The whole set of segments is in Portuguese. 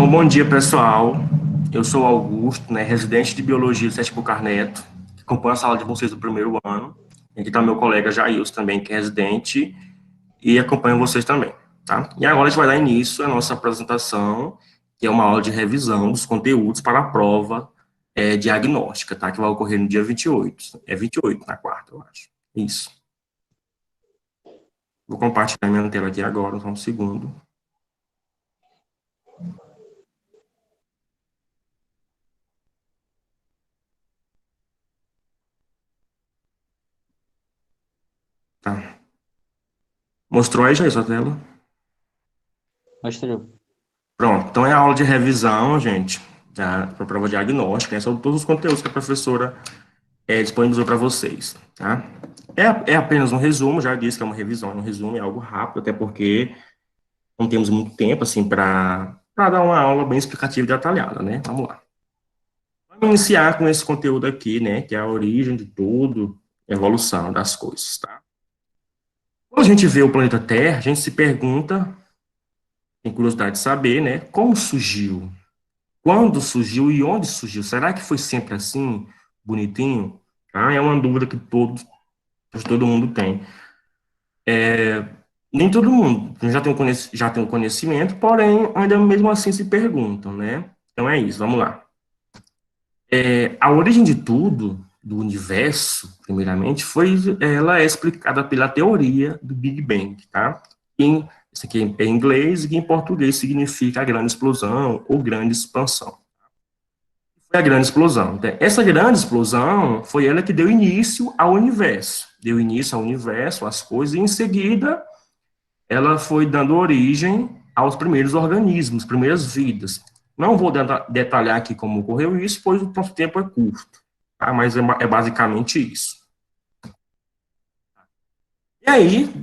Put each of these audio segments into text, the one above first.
Então, bom dia, pessoal. Eu sou Augusto, né, residente de Biologia do Sete Bucar Neto, que acompanha a sala de vocês do primeiro ano. E aqui está meu colega Jailson também, que é residente, e acompanha vocês também, tá? E agora a gente vai dar início à nossa apresentação, que é uma aula de revisão dos conteúdos para a prova diagnóstica, tá? Que vai ocorrer no dia 28. É 28, na quarta, eu acho. Isso. Vou compartilhar minha tela aqui agora, só um segundo. Tá. Mostrou aí, Jailson, a tela? Mostrou. Pronto, então é a aula de revisão, gente, para a prova diagnóstica, né, sobre todos os conteúdos que a professora disponibilizou para vocês, tá? É apenas um resumo, já disse que é uma revisão, um resumo, é algo rápido, até porque não temos muito tempo, assim, para dar uma aula bem explicativa e detalhada, né? Vamos lá. Vamos iniciar com esse conteúdo aqui, né, que é a origem de tudo, evolução das coisas, tá? Quando a gente vê o planeta Terra, a gente se pergunta, tem curiosidade de saber, né, como surgiu. Quando surgiu e onde surgiu? Será que foi sempre assim, bonitinho? Ah, é uma dúvida que todo mundo tem. Nem todo mundo já tem o conhecimento, porém, ainda mesmo assim se perguntam, né? Então é isso, vamos lá. A origem de tudo, do universo, primeiramente, ela é explicada pela teoria do Big Bang, tá? Isso aqui é em inglês, e em português significa a grande explosão ou grande expansão. Foi a grande explosão. Essa grande explosão foi ela que deu início ao universo. Deu início ao universo, às coisas, e em seguida ela foi dando origem aos primeiros organismos, primeiras vidas. Não vou detalhar aqui como ocorreu isso, pois o nosso tempo é curto, tá? Mas é basicamente isso. E aí,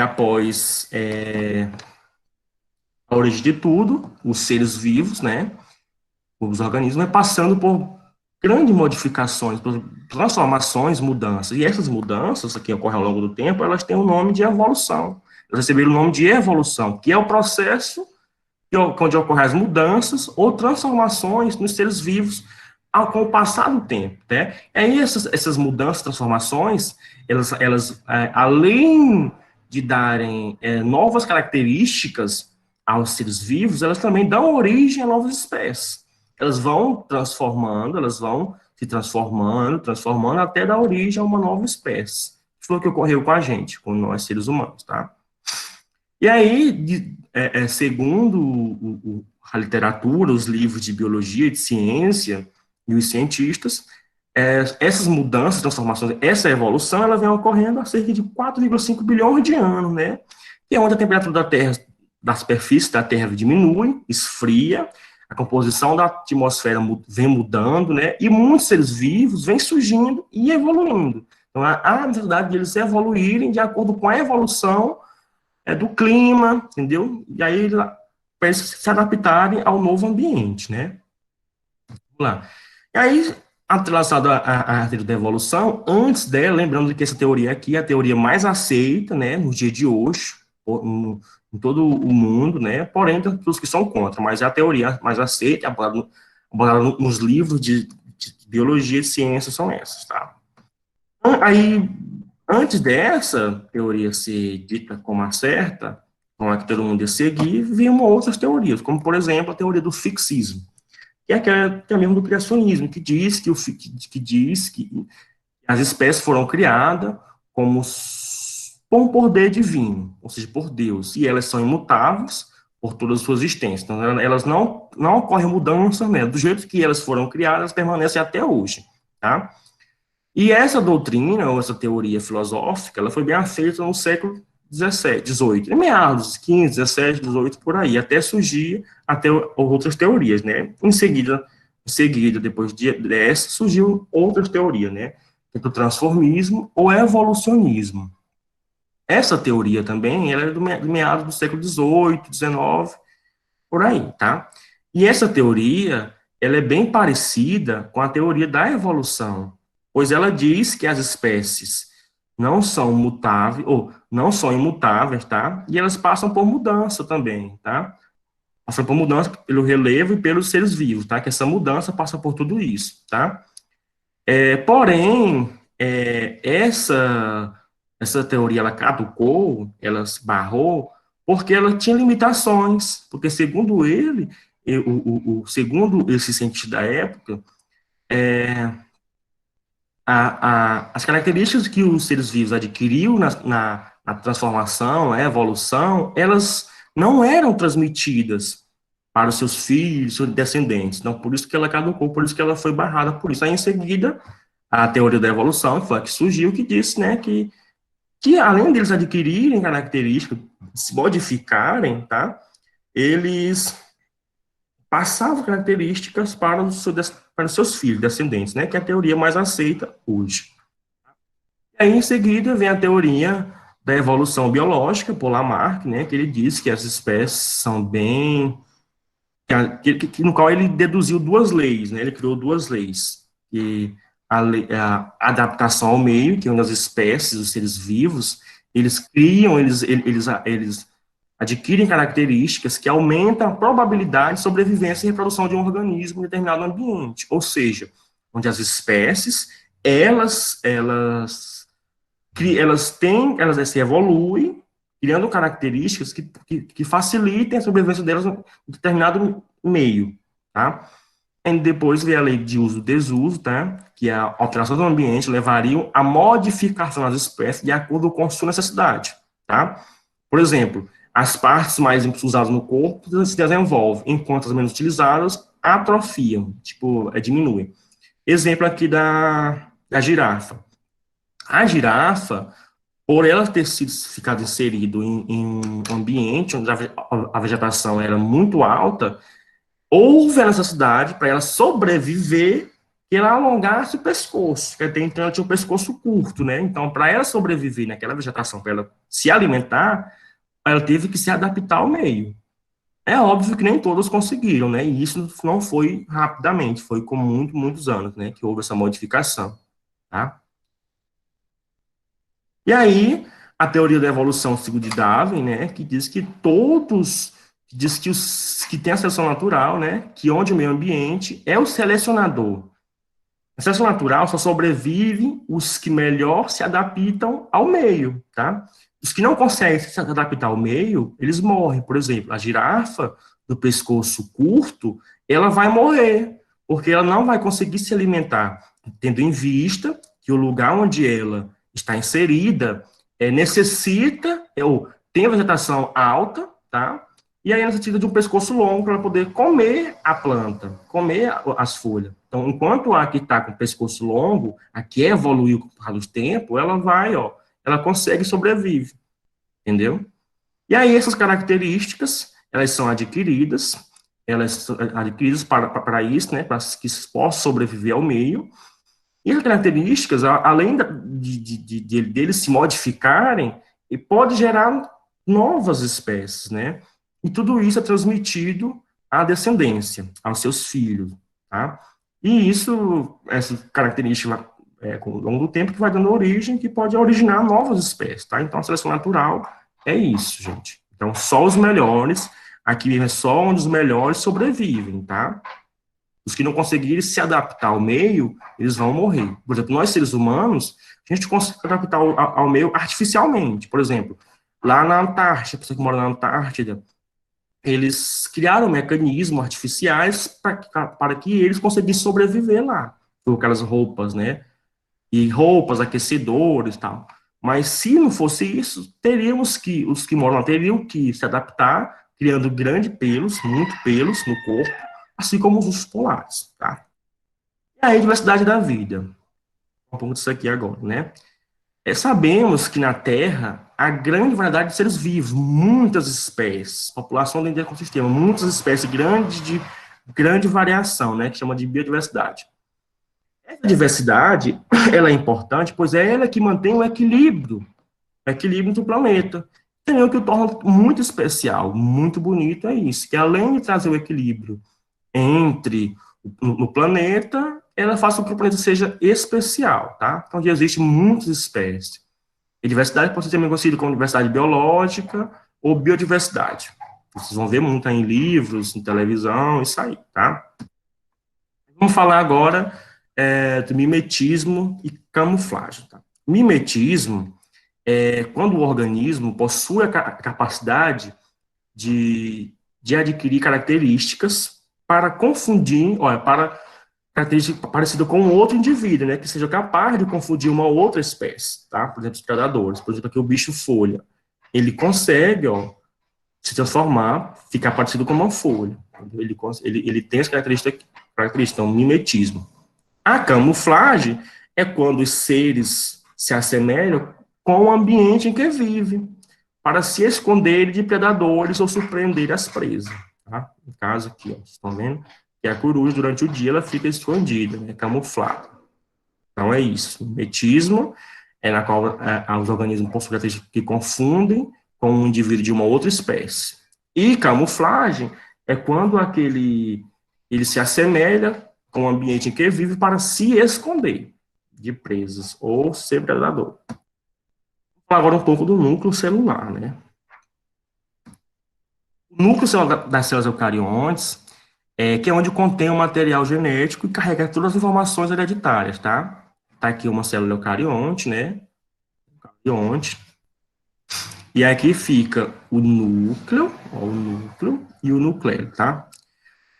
após a origem de tudo, os seres vivos, né, os organismos, passando por grandes modificações, por transformações, mudanças. E essas mudanças, que ocorrem ao longo do tempo, elas têm o nome de evolução. Elas receberam o nome de evolução, que é o processo onde ocorrem as mudanças ou transformações nos seres vivos com o passar do tempo, né? E aí essas mudanças, transformações, elas além de darem novas características aos seres vivos, elas também dão origem a novas espécies. Elas vão transformando, elas vão se transformando até dar origem a uma nova espécie. Isso foi o que ocorreu com a gente, com nós seres humanos, tá? E aí, segundo a literatura, os livros de biologia, de ciência e os cientistas, essas mudanças, transformações, essa evolução, ela vem ocorrendo há cerca de 4,5 bilhões de anos, né? Que é onde a temperatura da Terra, da superfície da Terra diminui, esfria, a composição da atmosfera vem mudando, né? E muitos seres vivos vêm surgindo e evoluindo. Então, há necessidade de eles evoluírem de acordo com a evolução do clima, entendeu? E aí, para eles se adaptarem ao novo ambiente, né? Vamos lá. E aí, atrelaçado à teoria da evolução, antes dela, lembrando que essa teoria aqui é a teoria mais aceita, né, no dia de hoje, em todo o mundo, né, porém, tem pessoas que são contra, mas é a teoria mais aceita, abordada nos livros de biologia e ciência, são essas, tá? Aí, antes dessa teoria ser dita como a certa, como a que todo mundo ia seguir, vinham outras teorias, como, por exemplo, a teoria do fixismo, que é mesmo do criacionismo, que diz que as espécies foram criadas como por um poder divino, ou seja, por Deus, e elas são imutáveis por toda a sua existência. Então, elas não ocorrem mudança, né? Do jeito que elas foram criadas, elas permanecem até hoje, tá? E essa doutrina, ou essa teoria filosófica, ela foi bem aceita no século XVII, XVIII, em meados, 15, 17, 18, por aí, até surgir outras teorias, né? Em seguida, depois dessa, surgiu outras teorias, né? Que é o transformismo ou evolucionismo. Essa teoria também, ela é do meados do século XVIII, XIX, por aí, tá? E essa teoria, ela é bem parecida com a teoria da evolução, pois ela diz que as espécies não são mutáveis, ou não são imutáveis, tá? E elas passam por mudança também, tá? passando por mudança pelo relevo e pelos seres vivos, tá? Que essa mudança passa por tudo isso, tá? Porém, essa teoria, ela caducou, ela se barrou, porque ela tinha limitações, porque segundo ele, segundo esse cientista da época, as características que os seres vivos adquiriam na transformação, na evolução, elas não eram transmitidas para os seus filhos, seus descendentes. Então, por isso que ela caducou, por isso que ela foi barrada por isso. Aí, em seguida, a teoria da evolução foi a que surgiu, que disse, né, que além deles adquirirem características, se modificarem, tá, eles passavam características para os seus filhos, descendentes, né, que é a teoria mais aceita hoje. E aí, em seguida, vem a teoria da evolução biológica, por Lamarck, né, que ele diz que as espécies são bem... no qual ele deduziu duas leis, né, ele criou duas leis, que a adaptação ao meio, que é onde as espécies, os seres vivos, eles criam, eles adquirem características que aumentam a probabilidade de sobrevivência e reprodução de um organismo em determinado ambiente, ou seja, onde as espécies, elas se evoluem, criando características que facilitem a sobrevivência delas em determinado meio, tá? E depois vem a lei de uso-desuso, tá? Que a alteração do ambiente levariam à modificação das espécies de acordo com sua necessidade, tá? Por exemplo, as partes mais usadas no corpo se desenvolvem, enquanto as menos utilizadas atrofiam, tipo, diminuem. Exemplo aqui da girafa. A girafa, por ela ter ficado inserido em um ambiente onde a vegetação era muito alta, houve a necessidade para ela sobreviver que ela alongasse o pescoço, porque até então ela tinha um pescoço curto, né? Então, para ela sobreviver naquela vegetação, para ela se alimentar, ela teve que se adaptar ao meio. É óbvio que nem todos conseguiram, né? E isso não foi rapidamente, foi com muitos anos, né? Que houve essa modificação, tá? E aí, a teoria da evolução segundo de Darwin, né, que diz que os que tem a seleção natural, né, que onde o meio ambiente é o selecionador. A seleção natural só sobrevive os que melhor se adaptam ao meio, tá? Os que não conseguem se adaptar ao meio, eles morrem. Por exemplo, a girafa do pescoço curto, ela vai morrer, porque ela não vai conseguir se alimentar, tendo em vista que o lugar onde ela está inserida necessita, ou tem a vegetação alta, tá? E aí ela necessita de um pescoço longo para poder comer a planta, comer as folhas. Então, enquanto a que está com o pescoço longo, a que evoluiu com o passar do tempo, ela vai, ela consegue sobreviver, entendeu? E aí essas características, elas são adquiridas para isso, né, para que possam sobreviver ao meio. E as características, além deles se modificarem, e pode gerar novas espécies, né? E tudo isso é transmitido à descendência, aos seus filhos, tá? E isso, essa característica, com o longo do tempo, que vai dando origem, que pode originar novas espécies, tá? Então, a seleção natural é isso, gente. Então, só os melhores, aqui é só onde os melhores sobrevivem, tá? Os que não conseguirem se adaptar ao meio, eles vão morrer. Por exemplo, nós seres humanos, a gente consegue se adaptar ao meio artificialmente. Por exemplo, lá na Antártida, a pessoa que mora na Antártida, eles criaram mecanismos artificiais para que eles conseguissem sobreviver lá. Com aquelas roupas, né? E roupas, aquecedores e tal. Mas se não fosse isso, os que moram lá teriam que se adaptar, criando grandes pelos, muito pelos no corpo, assim como os ursos polares, tá? E aí, diversidade da vida. Um pouco disso aqui agora, né? Sabemos que na Terra há grande variedade de seres vivos, muitas espécies, população dentro do ecossistema, muitas espécies de grande variação, né? Que chama de biodiversidade. Essa diversidade, ela é importante, pois é ela que mantém o equilíbrio do planeta. Tem o que o torna muito especial, muito bonito, é isso, que além de trazer o equilíbrio no planeta, ela faz com que o planeta seja especial, tá? Então, já existem muitas espécies. E diversidade pode ser também conhecida como diversidade biológica ou biodiversidade. Vocês vão ver muito em livros, em televisão, isso aí, tá? Vamos falar agora do mimetismo e camuflagem, tá? Mimetismo é quando o organismo possui a capacidade de adquirir características para confundir, olha, para característica parecida com outro indivíduo, né, que seja capaz de confundir uma outra espécie, tá? Por exemplo, os predadores, por exemplo, aqui o bicho folha, ele consegue, ó, se transformar, ficar parecido com uma folha. Ele tem as características, então, mimetismo. A camuflagem é quando os seres se assemelham com o ambiente em que vivem, para se esconder de predadores ou surpreender as presas. Tá? No caso aqui, ó, vocês estão vendo que a coruja, durante o dia, ela fica escondida, né, camuflada. Então, é isso. Mimetismo é na qual os organismos possuem características que confundem com um indivíduo de uma outra espécie. E camuflagem é quando ele se assemelha com o ambiente em que vive para se esconder de presas ou ser predador. Vou falar agora um pouco do núcleo celular, né? O núcleo celular das células eucariontes que é onde contém o material genético e carrega todas as informações hereditárias, tá? Tá aqui uma célula eucarionte, né? Eucarionte. E aqui fica o núcleo, ó, o núcleo e o nucleio, tá?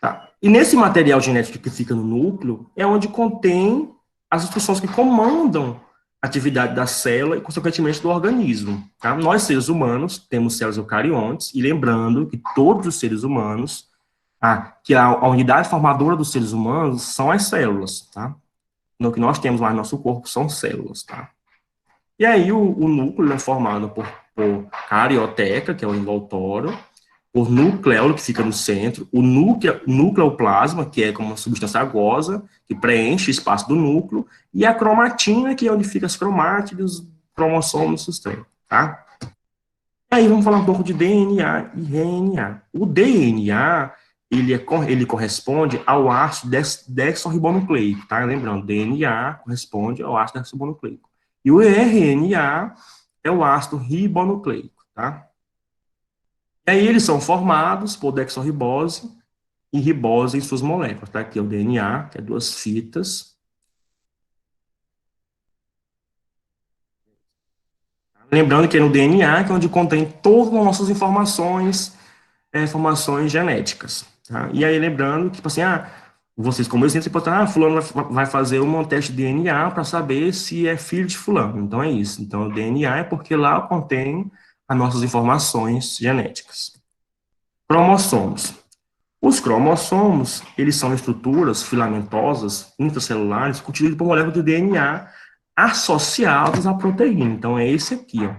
Tá. E nesse material genético que fica no núcleo é onde contém as instruções que comandam a atividade da célula e, consequentemente, do organismo. Tá? Nós, seres humanos, temos células eucariontes, e lembrando que todos os seres humanos, que a unidade formadora dos seres humanos são as células, tá? O que nós temos lá no nosso corpo são células, tá? E aí o núcleo é formado por carioteca, que é o envoltório, por nucleolo, que fica no centro, o nucleoplasma, que é como uma substância aquosa, que preenche o espaço do núcleo, e a cromatina, que é onde ficam as cromátides, cromossomos, sustento, tá? E aí vamos falar um pouco de DNA e RNA. O DNA, ele corresponde ao ácido desoxirribonucleico, tá? Lembrando, DNA corresponde ao ácido desoxirribonucleico. E o RNA é o ácido ribonucleico, tá? E aí eles são formados por desoxirribose e ribose em suas moléculas, tá? Aqui é o DNA, que é duas fitas. Lembrando que é no DNA que é onde contém todas as nossas informações genéticas, tá? E aí lembrando que, tipo assim, vocês como exemplo, você pode estar, fulano vai fazer um teste de DNA para saber se é filho de fulano. Então é isso. Então o DNA é porque lá contém as nossas informações genéticas. Cromossomos. Os cromossomos, eles são estruturas filamentosas intracelulares constituídas por moléculas de DNA associadas à proteína. Então, é esse aqui, ó.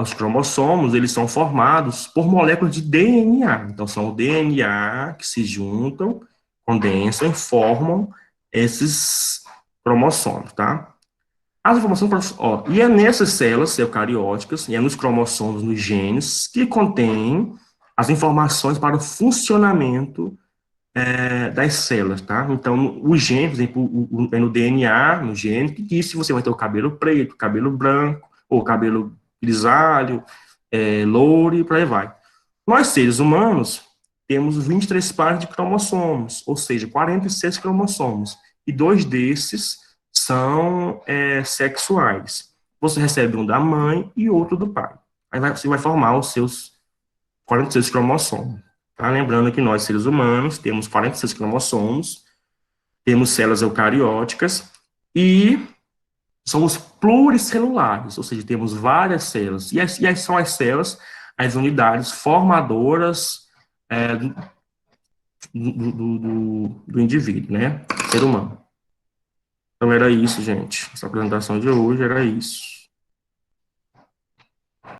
Os cromossomos, eles são formados por moléculas de DNA. Então, são o DNA que se juntam, condensam e formam esses cromossomos, tá? As informações, ó, e é nessas células eucarióticas, e é nos cromossomos, nos genes, que contém as informações para o funcionamento das células, tá? Então, o gene, por exemplo, é no DNA, no gene, que diz se você vai ter o cabelo preto, cabelo branco, ou cabelo grisalho, louro e por aí vai. Nós, seres humanos, temos 23 pares de cromossomos, ou seja, 46 cromossomos, e dois desses são sexuais. Você recebe um da mãe e outro do pai. Aí você vai formar os seus 46 cromossomos. Tá? Lembrando que nós, seres humanos, temos 46 cromossomos, temos células eucarióticas e somos pluricelulares, ou seja, temos várias células. E são as células, as unidades formadoras do indivíduo, né? Ser humano. Então era isso, gente. Essa apresentação de hoje era isso.